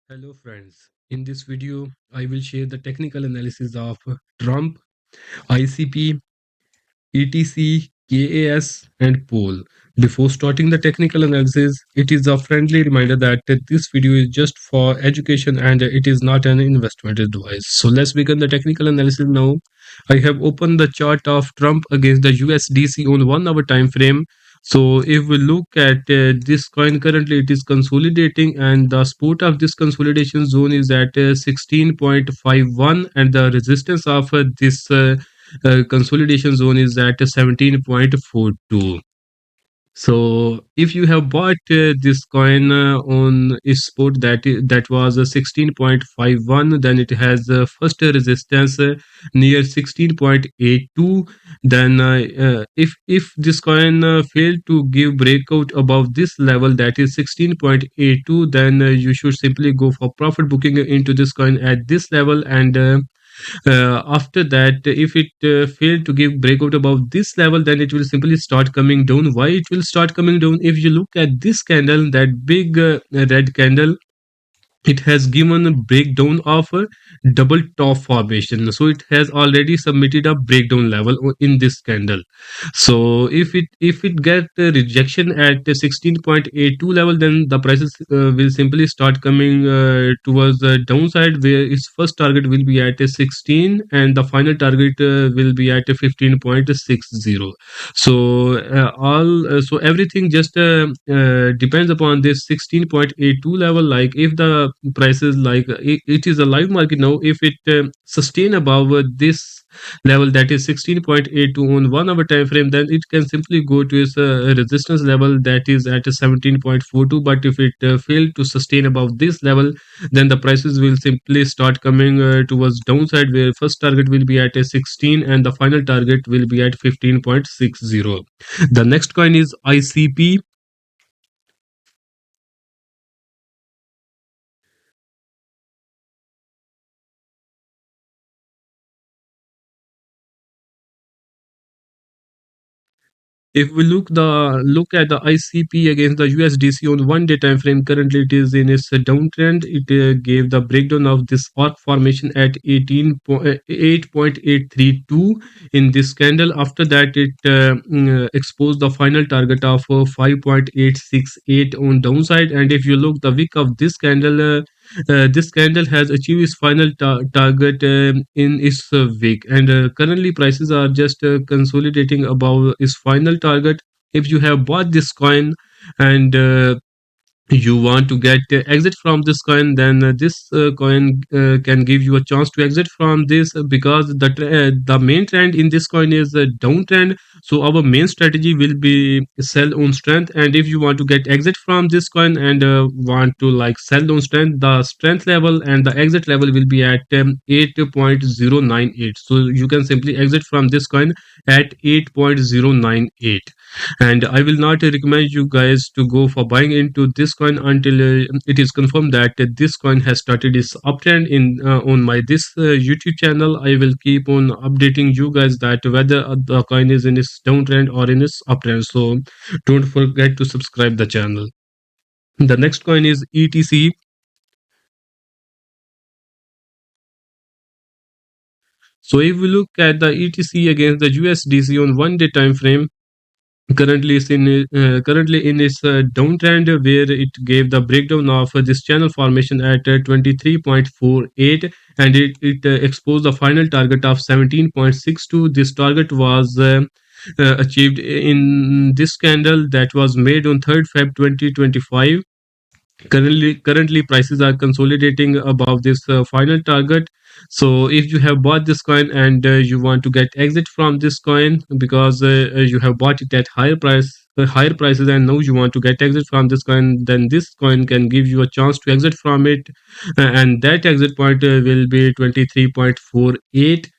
Hello friends, in this video I will share the technical analysis of Trump, ICP, ETC, KAS and POL. Before starting the technical analysis, it is a friendly reminder that this video is just for education and it is not an investment advice. So let's begin the technical analysis now. I have opened the chart of Trump against the USDC on 1 hour time frame. So if we look at this coin currently, it is consolidating and the support of this consolidation zone is at 16.51 and the resistance of this consolidation zone is at 17.42. So if you have bought this coin on its spot that was 16.51, then it has first resistance near 16.82. Then if this coin failed to give breakout above this level, that is 16.82, then you should simply go for profit booking into this coin at this level. And after that, if it failed to give breakout above this level, then it will simply start coming down. Why it will start coming down? If you look at this candle, that big red candle, it has given a breakdown of a double top formation, so it has already submitted a breakdown level in this candle. So if it get rejection at the 16.82 level, then the prices will simply start coming towards the downside, where its first target will be at a 16 and the final target will be at a 15.60. So so everything just depends upon this 16.82 level. Like if the prices, like it is a live market now, if it sustain above this level, that is 16.82 on 1 hour time frame, then it can simply go to its resistance level, that is at 17.42. But if it fail to sustain above this level, then the prices will simply start coming towards downside, where first target will be at a 16 and the final target will be at 15.60. The next coin is ICP. If we look at the ICP against the USDC on 1 day time frame, currently it is in its downtrend. It gave the breakdown of this arc formation at 8.832 in this candle. After that, it exposed the final target of 5.868 on downside. And if you look the wick of this candle has achieved its final target in its wick, and currently prices are just consolidating above its final target. If you have bought this coin and you want to get exit from this coin, then this coin can give you a chance to exit from this, because the main trend in this coin is a downtrend. So our main strategy will be sell on strength. And if you want to get exit from this coin and want to like sell on strength, the strength level and the exit level will be at 8.098. So you can simply exit from this coin at 8.098. And I will not recommend you guys to go for buying into this coin until it is confirmed that this coin has started its uptrend in on my this YouTube channel. I will keep on updating you guys that whether the coin is in its downtrend or in its uptrend, so don't forget to subscribe the channel. The next coin is ETC. So if we look at the ETC against the USDC on 1 day time frame, currently in its downtrend, where it gave the breakdown of this channel formation at 23.48, and it exposed the final target of 17.62. This target was achieved in this candle that was made on 3rd Feb 2025. Currently prices are consolidating above this final target. So if you have bought this coin and you want to get exit from this coin, because you have bought it at higher prices, and now you want to get exit from this coin, then this coin can give you a chance to exit from it. And that exit point will be 23.48.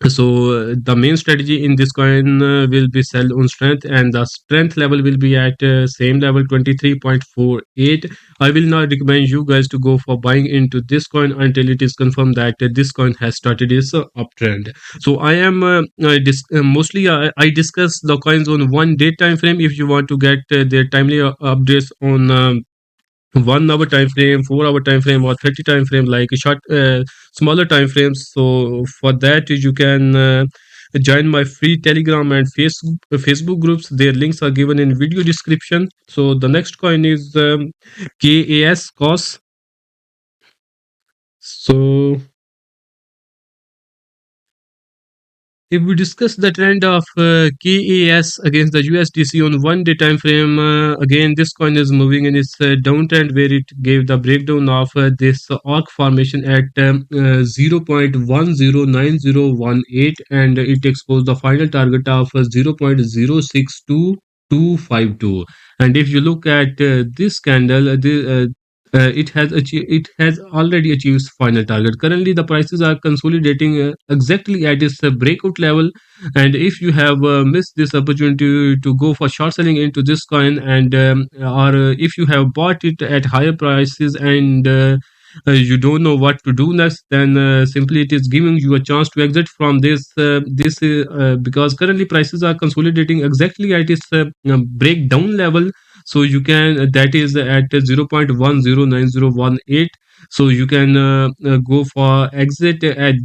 So the main strategy in this coin will be sell on strength, and the strength level will be at same level, 23.48. I will not recommend you guys to go for buying into this coin until it is confirmed that this coin has started its uptrend. So I am mostly I discuss the coins on 1 day time frame. If you want to get their timely updates on 1 hour time frame, 4 hour time frame, or 30 time frame, like short smaller time frames. So for that you can join my free Telegram and Facebook groups. Their links are given in video description. So the next coin is KAS. So if we discuss the trend of KAS against the USDC on 1 day time frame, again this coin is moving in its downtrend, where it gave the breakdown of this arc formation at 0.109018, and it exposed the final target of 0.062252. And if you look at this candle, it has already achieved its final target. Currently, the prices are consolidating exactly at its breakout level. And if you have missed this opportunity to go for short selling into this coin, and or if you have bought it at higher prices, and you don't know what to do next, then simply it is giving you a chance to exit from this, because currently prices are consolidating exactly at its breakdown level. So you can, that is at 0.109018. So you can go for exit at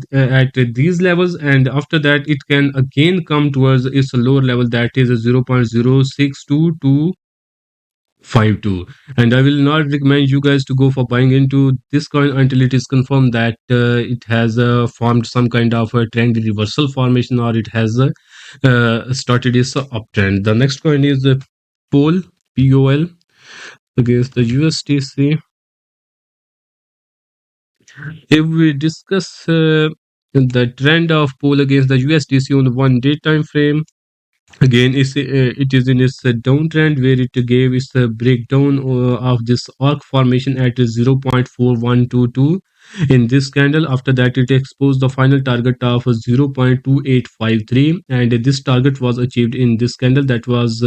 these levels, and after that it can again come towards its lower level, that is 0.062252. And I will not recommend you guys to go for buying into this coin until it is confirmed that it has formed some kind of a trend reversal formation, or it has started its uptrend. The next coin is POL against the USDC. If we discuss the trend of POL against the USDC on the 1 day time frame, again it is in its downtrend, where it gave its breakdown of this arc formation at 0.4122 in this candle. After that it exposed the final target of 0.2853, and this target was achieved in this candle that was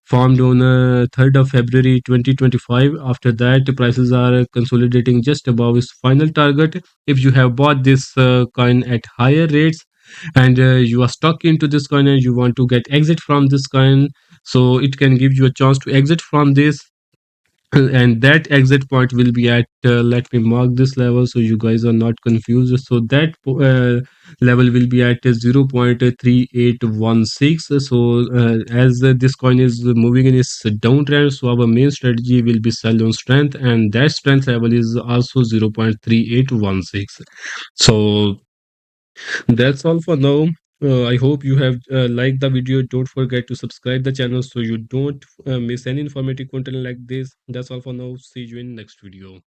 formed on 3rd of February 2025. After that prices are consolidating just above its final target. If you have bought this coin at higher rates, and you are stuck into this coin and you want to get exit from this coin, so it can give you a chance to exit from this. And that exit point will be at let me mark this level so you guys are not confused. So that level will be at 0.3816. So as this coin is moving in its downtrend, so our main strategy will be sell on strength, and that strength level is also 0.3816. So that's all for now. I hope you have liked the video. Don't forget to subscribe the channel so you don't miss any informative content like this. That's all for now. See you in next video.